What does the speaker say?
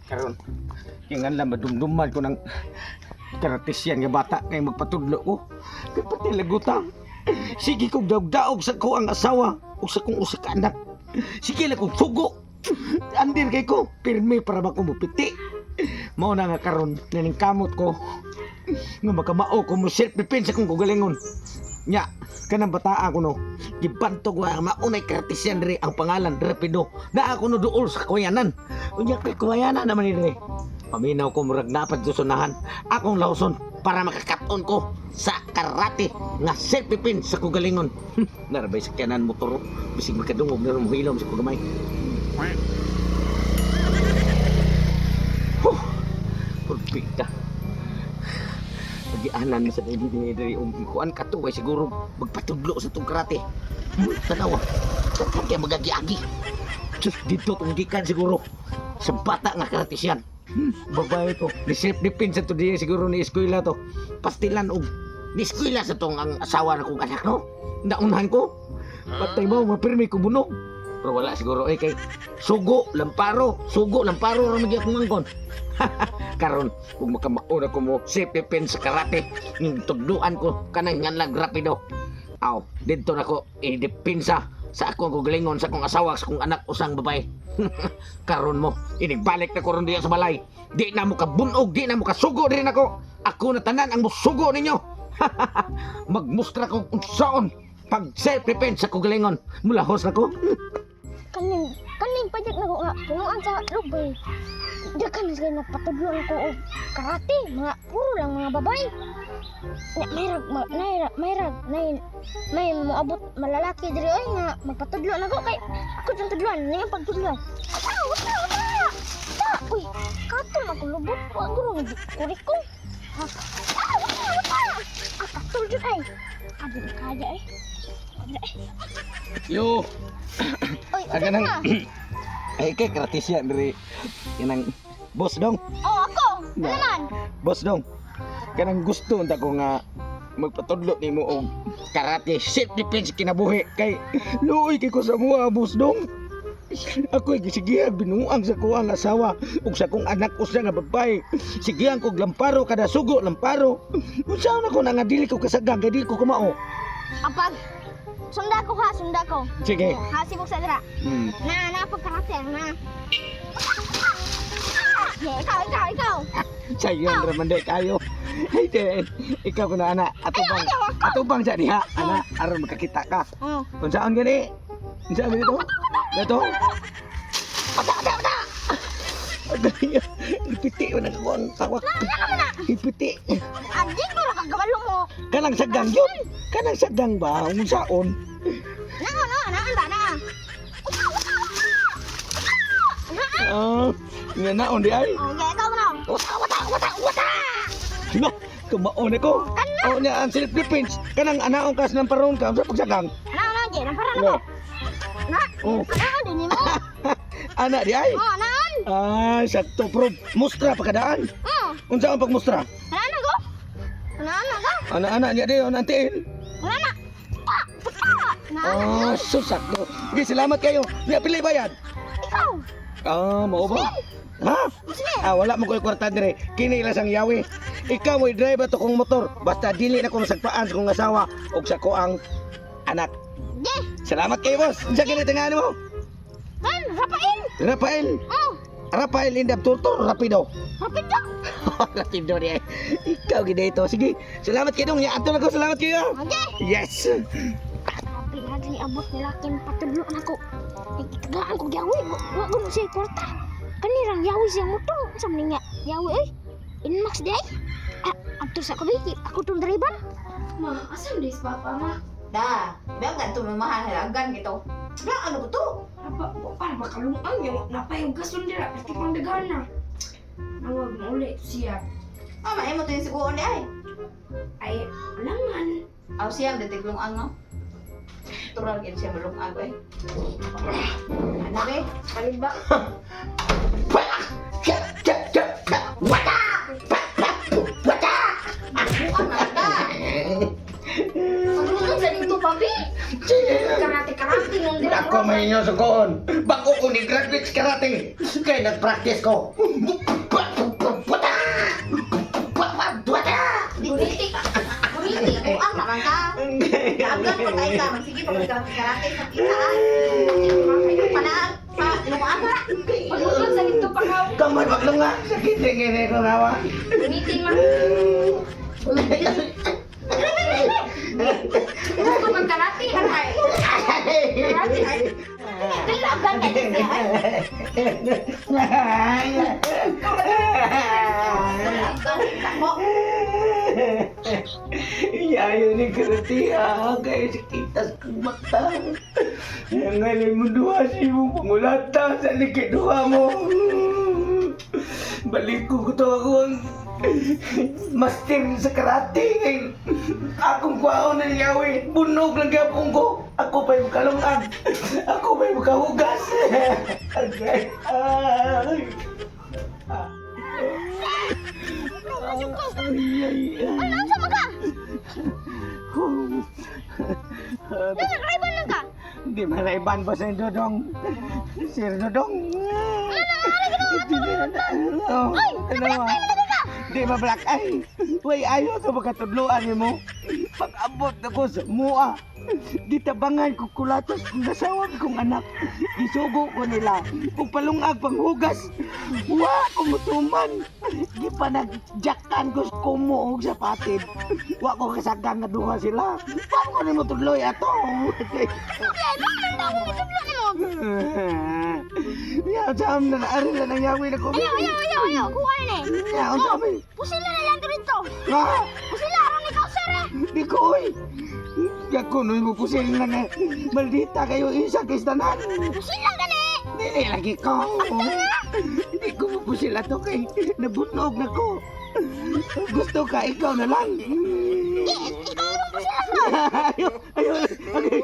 Karon, kingan lang madumduman ko ng karatisyan nga bata kay magpatudlo ko. Kay pati lagutang. Sige kong daog-daog sa ko ang asawa o sa kong usa ka anak. Sige lang kong sugo. Andir kay ko, pirmi para ba ko mupiti. Mao na nga karon naningkamot ko nga makamao ko mo self defense akong kugalingon. Nya, kanang bataa ko no, gibantog wa maunay karatisyan diri ang pangalan Rapido. Na ako no duol sa kawayanan. Unya kay kawayanan naman ni diri. Paminaw ko murag napat susunahan akong lawson para makakaton ko sa karate nga self defense sa kugalingon. Narabay sa kanan motor bisig makadungog na mohilom sa kugamay. Pagpita. Pagianan sa dari kuan kato kay siguro magpatudlo sa tong karate. Tanawa. Kaya magagi-agi. Sus dito tong gikan siguro sa bata nga karatisyan. Babae to. Ni self defense to diya siguro ni eskwela to. Pastilan og ni eskwela sa tong ang asawa na kong anak no. Naunahan ko. Patay mo mapirmi ko bunog. Pero wala siguro kay sugo lamparo ra magi akong mangkon. Karon kung makamauna ko mo self defense sa karate ning tugduan ko kanang nganlag Rapido. Aw, dito na ko i-depensa sa akong kugalingon sa akong asawa sa akong anak usang babae. Karon mo inigbalik na ko ron diya sa balay. Di na mo ka bunog, di na mo ka sugo din ako. Ako na tanan ang musugo ninyo. Magmustra ko unsaon pag self defense sa kugalingon. Mulahos na ko. Kaning pajak na ko nga punuan sa lubay. Dakan na sila nagpatudloan ko og karate, mga puro lang mga babae. May moabot malalaki diri oy nga magpatudloan ako kay ako jung tudloan ning pagtudloan. Uy, kato magulubot ko ang guro ng kurik ko. Katul jud ay. Abi kaya eh. Yo. Oy, Aga nang ay kay karatisyan diri kanang boss dong. Oh, ako. Ano naman? Boss dong. Kanang gusto unta ko nga magpatudlo nimo og karate self defense kinabuhi kay luoy kay ko sa mua boss dong. Ako gisigihan binuang sa ko ang asawa ug sa kong anak usa nga babae. Sigihan ko lamparo kada sugo lamparo. Unsa na ko nga dili ko kasagang kay dili ko kumao. Apag sunda ko ha, sunda ko. Sige. Ha, sibok sa dira. Na pagkarate na. Ikaw. Sayon raman day kayo. Hey den, ikaw ko na ana atubang sa diha ana aron makakita ka. Unsaon gani? Unsaon gani to? Dato? Ada. Ipiti na ko ang tawak. Ipiti. Anjing mo ra kagabalo mo. Kanang sagang yun. Kanang sagang ba? Unsaon? Nga naon di ay. Oh, yeah, ikaw na. Wata. Na, kumaon ako. Oh, niya ang self defense. Kanang anaong kas ng paron ka sa pagsagang. Ano, Jen, ang parang ako. Na, din mo. Ana di ay. Oh, naan. Sakto pro. Mustra pagkadaan. Unsa ang pagmustra? Ano ko? Ana niya di on antiin. Sakto. Sige, salamat kayo. Niya pili bayad. Ikaw. Mao ba? Ha? Wala mo ko'y kwarta dire. Kini lang sang yawi. Ikaw mo'y drive ato kong motor. Basta dili na ko masagpaan sa kong asawa o sa ko ang anak. Salamat kayo, boss. Sa kinitingan mo? Rafael. Rafael Indab Turtur, Rapido. Rapido niya. Ikaw gina ito. Sige, salamat kayo dong. Ato na ko, salamat kayo. Yes. Tapi lagi abot nila kin patudloan ako. Tagaan ko yawi. Wa ko siya kwarta. Kanirang yawi siya motor. Sa nga yawi oy. Inmax day. Abto sa kabiki. Ako tong driver. Ma, asam dis papa ma? Dah, biarkan tu memahal halagan gitu. Dah, ano to? Apa, para makalungan yung napayong gasun dira pati pang dagana. Nawag mo ulit siya. Mama, mo to yung siguon di ay. Ay, alangan. Aw siya detik lungang no. Tural gid siya malungag eh. Ano be? Kaliba. Wata! Bukan ada. Ano na dito papi? Karate nung dira. Ako may inyo sugoon. Bako ko ni graduate sa karate. Kaya nag-practice ko. Gunitik. Gunitik. Ang naman ka. Kaagad mo tayo ka. Sige, pagkarate sa kita. Kayo pala. Lumaan mo na. Paglukan sa dito pa ka. Kamay maglunga. Sakit na gini ko nawa. Gunitin man. Gusto ko magkarate. Aray. Karate ay. Kailangan ka niya. Yayo ni karatiya kaya sakitas kong mata. Ngayon mo duha si mong pangulata sa likiduha mo. Balik ko to ako ang master sa karate. Akong kwaon na niyawi. Bunog lang kaya pong ko. Ako pa'y makalungan. Ako pa'y makahugas. Agay. Ay. Ano sa mga? Nagkakaiban lang ka? Di malaiban ba sa Dodong? Sir Dodong? Ay, Ano? Di ma-black eye. Way, ayaw ka makatudloan mo. Pag-abot ako sa mua. Ditabangan ko kulatos kung nasawag kong anak. Isugo ko nila. Kung palungag panghugas. Wa ko mutuman. Di pa nagjaktan ko sa kumuog sa patid. Wa ko kasagang nga duha sila. Paano ko na mo tudloy ato? Okay, bakit ang dami itublo ni mo? Ya, jam na naarin na nangyawin ako. Ayaw. Kuha na eh. Ya, ang sabi. Pusila na lang dito. Ha? Pusila, aron ikaw, sir eh. Di ko, oy. Gako, no, ipupusin lang eh. Maldita kayo isa kistanan. Pusila ka na eh. Dili lagi ko. Hindi ko mapusila to kay nabunog na ko. Gusto ka, ikaw na lang. Ikaw yung pusila ko. Ayaw. Okay.